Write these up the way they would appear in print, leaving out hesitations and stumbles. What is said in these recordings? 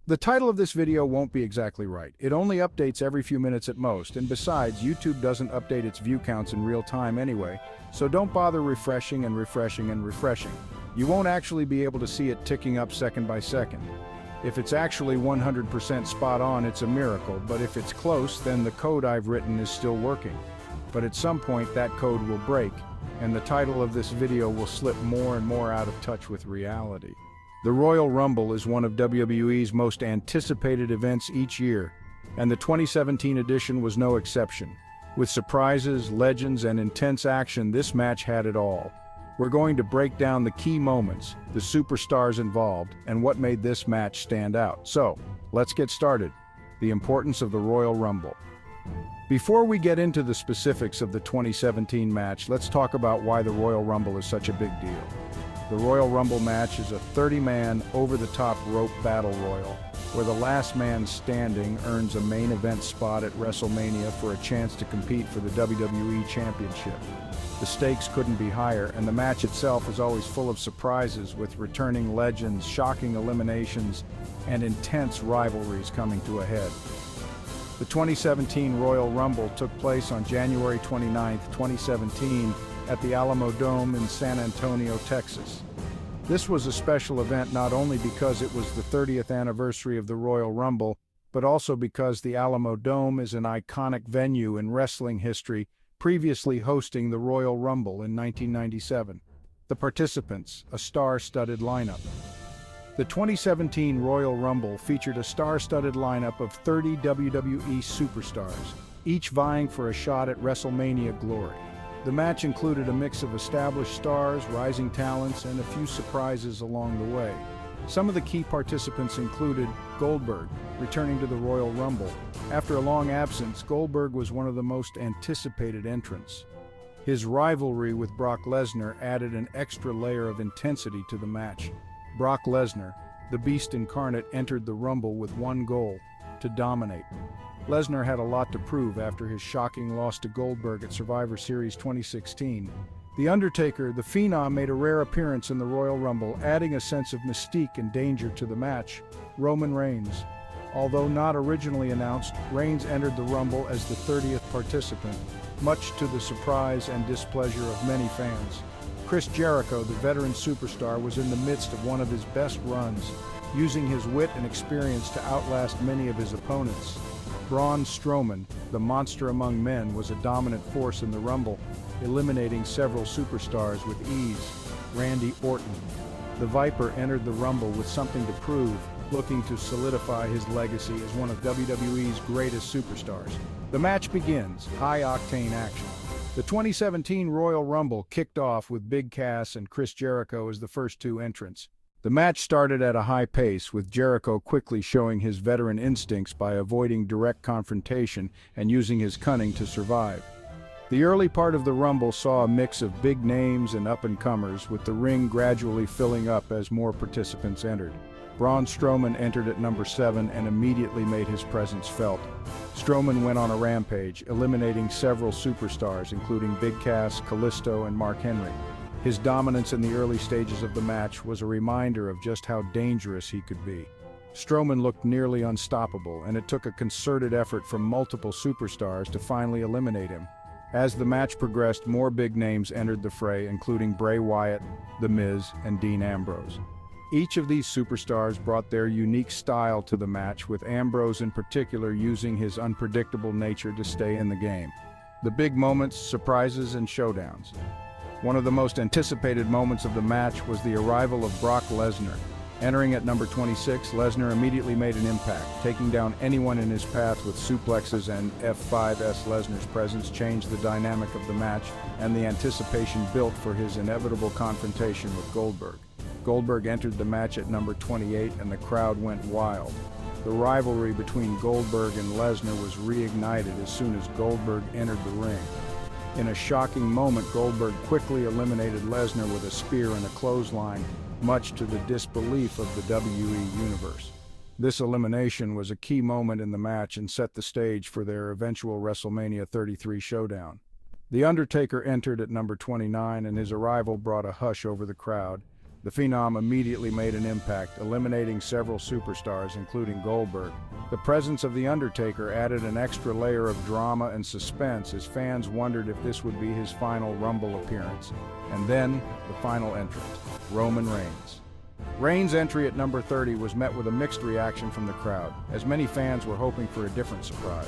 The title of this video won't be exactly right. It only updates every few minutes at most, and besides, YouTube doesn't update its view counts in real time anyway, so don't bother refreshing and refreshing and refreshing. You won't actually be able to see it ticking up second by second. If it's actually 100% spot on, it's a miracle, but if it's close, then the code I've written is still working. But at some point, that code will break, and the title of this video will slip more and more out of touch with reality. The Royal Rumble is one of WWE's most anticipated events each year, and the 2017 edition was no exception. With surprises, legends, and intense action, this match had it all. We're going to break down the key moments, the superstars involved, and what made this match stand out. So, let's get started. The importance of the Royal Rumble. Before we get into the specifics of the 2017 match, let's talk about why the Royal Rumble is such a big deal. The Royal Rumble match is a 30-man, over-the-top rope battle royal, where the last man standing earns a main event spot at WrestleMania for a chance to compete for the WWE Championship. The stakes couldn't be higher, and the match itself is always full of surprises, with returning legends, shocking eliminations, and intense rivalries coming to a head. The 2017 Royal Rumble took place on January 29, 2017, at the Alamo Dome in San Antonio, Texas. This was a special event not only because it was the 30th anniversary of the Royal Rumble, but also because the Alamo Dome is an iconic venue in wrestling history, previously hosting the Royal Rumble in 1997. The participants, a star-studded lineup. The 2017 Royal Rumble featured a star-studded lineup of 30 WWE superstars, each vying for a shot at WrestleMania glory. The match included a mix of established stars, rising talents, and a few surprises along the way. Some of the key participants included Goldberg, returning to the Royal Rumble. After a long absence, Goldberg was one of the most anticipated entrants. His rivalry with Brock Lesnar added an extra layer of intensity to the match. Brock Lesnar, the Beast incarnate, entered the Rumble with one goal: to dominate. Lesnar had a lot to prove after his shocking loss to Goldberg at Survivor Series 2016. The Undertaker, the Phenom, made a rare appearance in the Royal Rumble, adding a sense of mystique and danger to the match. Roman Reigns. Although not originally announced, Reigns entered the Rumble as the 30th participant, much to the surprise and displeasure of many fans. Chris Jericho, the veteran superstar, was in the midst of one of his best runs, using his wit and experience to outlast many of his opponents. Braun Strowman, the monster among men, was a dominant force in the Rumble, eliminating several superstars with ease. Randy Orton, the Viper, entered the Rumble with something to prove, looking to solidify his legacy as one of WWE's greatest superstars. The match begins, high-octane action. The 2017 Royal Rumble kicked off with Big Cass and Chris Jericho as the first two entrants. The match started at a high pace, with Jericho quickly showing his veteran instincts by avoiding direct confrontation and using his cunning to survive. The early part of the Rumble saw a mix of big names and up-and-comers, with the ring gradually filling up as more participants entered. Braun Strowman entered at number 7 and immediately made his presence felt. Strowman went on a rampage, eliminating several superstars, including Big Cass, Kalisto, and Mark Henry. His dominance in the early stages of the match was a reminder of just how dangerous he could be. Strowman looked nearly unstoppable, and it took a concerted effort from multiple superstars to finally eliminate him. As the match progressed, more big names entered the fray, including Bray Wyatt, The Miz, and Dean Ambrose. Each of these superstars brought their unique style to the match, with Ambrose in particular using his unpredictable nature to stay in the game. The big moments, surprises, and showdowns. One of the most anticipated moments of the match was the arrival of Brock Lesnar. Entering at number 26, Lesnar immediately made an impact, taking down anyone in his path with suplexes and F5s. Lesnar's presence changed the dynamic of the match, and the anticipation built for his inevitable confrontation with Goldberg. Goldberg entered the match at number 28, and the crowd went wild. The rivalry between Goldberg and Lesnar was reignited as soon as Goldberg entered the ring. In a shocking moment, Goldberg quickly eliminated Lesnar with a spear and a clothesline, much to the disbelief of the WWE Universe. This elimination was a key moment in the match and set the stage for their eventual WrestleMania 33 showdown. The Undertaker entered at number 29, and his arrival brought a hush over the crowd. The Phenom immediately made an impact, eliminating several superstars, including Goldberg. The presence of The Undertaker added an extra layer of drama and suspense as fans wondered if this would be his final Rumble appearance. And then, the final entrant, Roman Reigns. Reigns' entry at number 30 was met with a mixed reaction from the crowd, as many fans were hoping for a different surprise.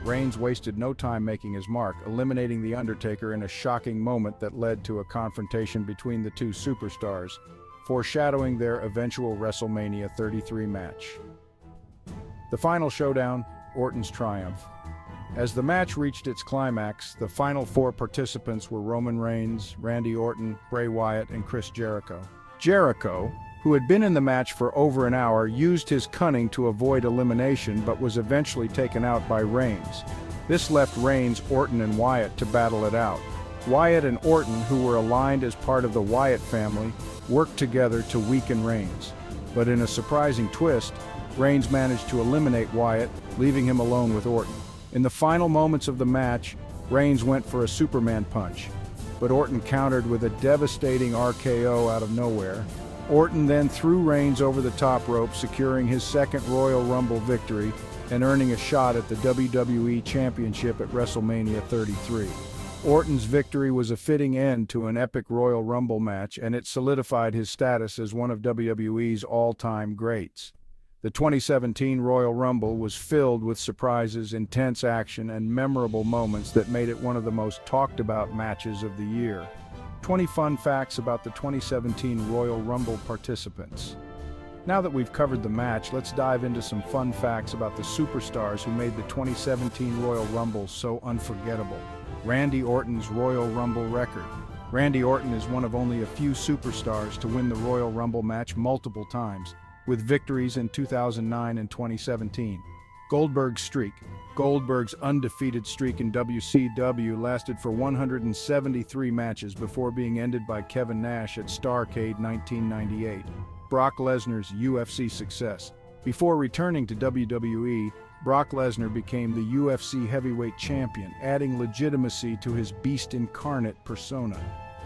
Reigns wasted no time making his mark, eliminating The Undertaker in a shocking moment that led to a confrontation between the two superstars, foreshadowing their eventual WrestleMania 33 match. The final showdown, Orton's triumph. As the match reached its climax, the final four participants were Roman Reigns, Randy Orton, Bray Wyatt, and Chris Jericho. Jericho, who had been in the match for over an hour, used his cunning to avoid elimination but was eventually taken out by Reigns. This left Reigns, Orton, and Wyatt to battle it out. Wyatt and Orton, who were aligned as part of the Wyatt family, worked together to weaken Reigns. But in a surprising twist, Reigns managed to eliminate Wyatt, leaving him alone with Orton. In the final moments of the match, Reigns went for a Superman punch, but Orton countered with a devastating RKO out of nowhere. Orton then threw Reigns over the top rope, securing his second Royal Rumble victory and earning a shot at the WWE Championship at WrestleMania 33. Orton's victory was a fitting end to an epic Royal Rumble match, and it solidified his status as one of WWE's all-time greats. The 2017 Royal Rumble was filled with surprises, intense action, and memorable moments that made it one of the most talked-about matches of the year. 20 fun facts about the 2017 Royal Rumble participants. Now that we've covered the match, let's dive into some fun facts about the superstars who made the 2017 Royal Rumble so unforgettable. Randy Orton's Royal Rumble record. Randy Orton is one of only a few superstars to win the Royal Rumble match multiple times, with victories in 2009 and 2017. Goldberg's streak. Goldberg's undefeated streak in WCW lasted for 173 matches before being ended by Kevin Nash at Starrcade 1998. Brock Lesnar's UFC success. Before returning to WWE, Brock Lesnar became the UFC heavyweight champion, adding legitimacy to his beast incarnate persona.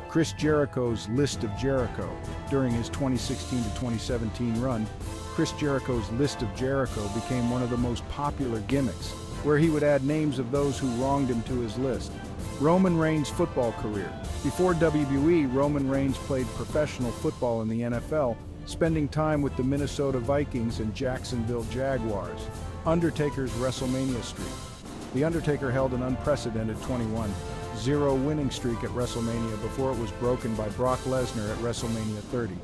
Chris Jericho's List of Jericho. During his 2016 to 2017 run, Chris Jericho's List of Jericho became one of the most popular gimmicks, where he would add names of those who wronged him to his list. Roman Reigns' football career. Before WWE, Roman Reigns played professional football in the NFL, spending time with the Minnesota Vikings and Jacksonville Jaguars. Undertaker's WrestleMania streak. The Undertaker held an unprecedented 21-0 winning streak at WrestleMania before it was broken by Brock Lesnar at WrestleMania 30.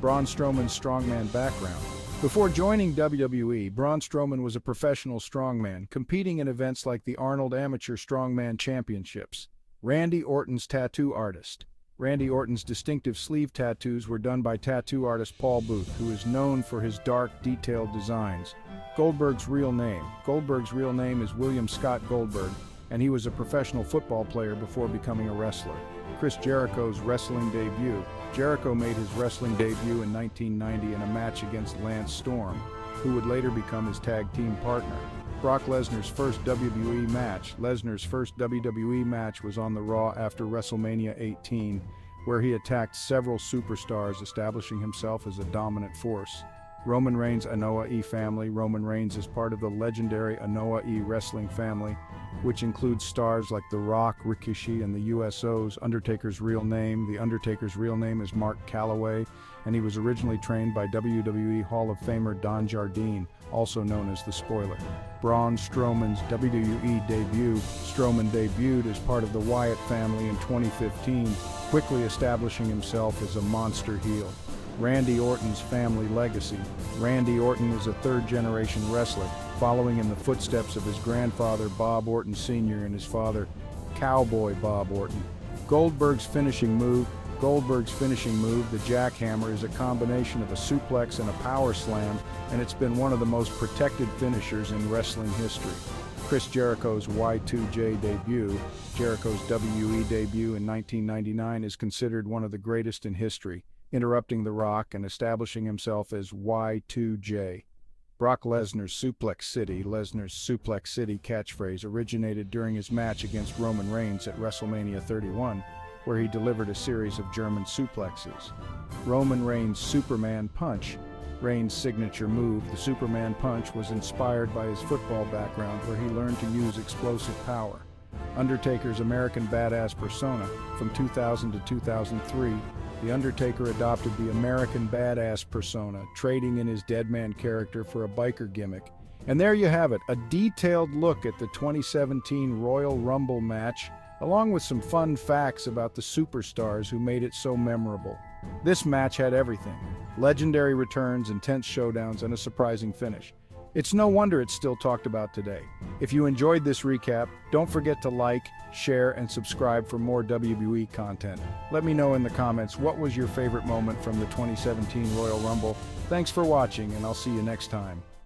Braun Strowman's strongman background. Before joining WWE, Braun Strowman was a professional strongman, competing in events like the Arnold Amateur Strongman Championships. Randy Orton's tattoo artist. Randy Orton's distinctive sleeve tattoos were done by tattoo artist Paul Booth, who is known for his dark, detailed designs. Goldberg's real name. Goldberg's real name is William Scott Goldberg, and he was a professional football player before becoming a wrestler. Chris Jericho's wrestling debut. Jericho made his wrestling debut in 1990 in a match against Lance Storm, who would later become his tag team partner. Brock Lesnar's first WWE match. Lesnar's first WWE match was on the Raw after WrestleMania 18, where he attacked several superstars, establishing himself as a dominant force. Roman Reigns' Anoa'i E family. Roman Reigns is part of the legendary Anoa'i E wrestling family, which includes stars like The Rock, Rikishi, and the USO's. Undertaker's real name. The Undertaker's real name is Mark Calloway, and he was originally trained by WWE Hall of Famer Don Jardine, also known as The Spoiler. Braun Strowman's WWE debut. Strowman debuted as part of the Wyatt family in 2015, quickly establishing himself as a monster heel. Randy Orton's family legacy. Randy Orton is a third-generation wrestler, following in the footsteps of his grandfather Bob Orton Sr. and his father, Cowboy Bob Orton. Goldberg's finishing move. Goldberg's finishing move, the jackhammer, is a combination of a suplex and a power slam, and it's been one of the most protected finishers in wrestling history. Chris Jericho's Y2J debut. Jericho's WE debut in 1999 is considered one of the greatest in history, interrupting The Rock and establishing himself as Y2J. Brock Lesnar's Suplex City. Lesnar's Suplex City catchphrase originated during his match against Roman Reigns at WrestleMania 31. where he delivered a series of German suplexes. Roman Reigns' Superman Punch. Reigns' signature move, the Superman Punch, was inspired by his football background where he learned to use explosive power. Undertaker's American Badass persona. From 2000 to 2003, The Undertaker adopted the American Badass persona, trading in his Deadman character for a biker gimmick. And there you have it, a detailed look at the 2017 Royal Rumble match, along with some fun facts about the superstars who made it so memorable. This match had everything: legendary returns, intense showdowns, and a surprising finish. It's no wonder it's still talked about today. If you enjoyed this recap, don't forget to like, share, and subscribe for more WWE content. Let me know in the comments what was your favorite moment from the 2017 Royal Rumble. Thanks for watching, and I'll see you next time.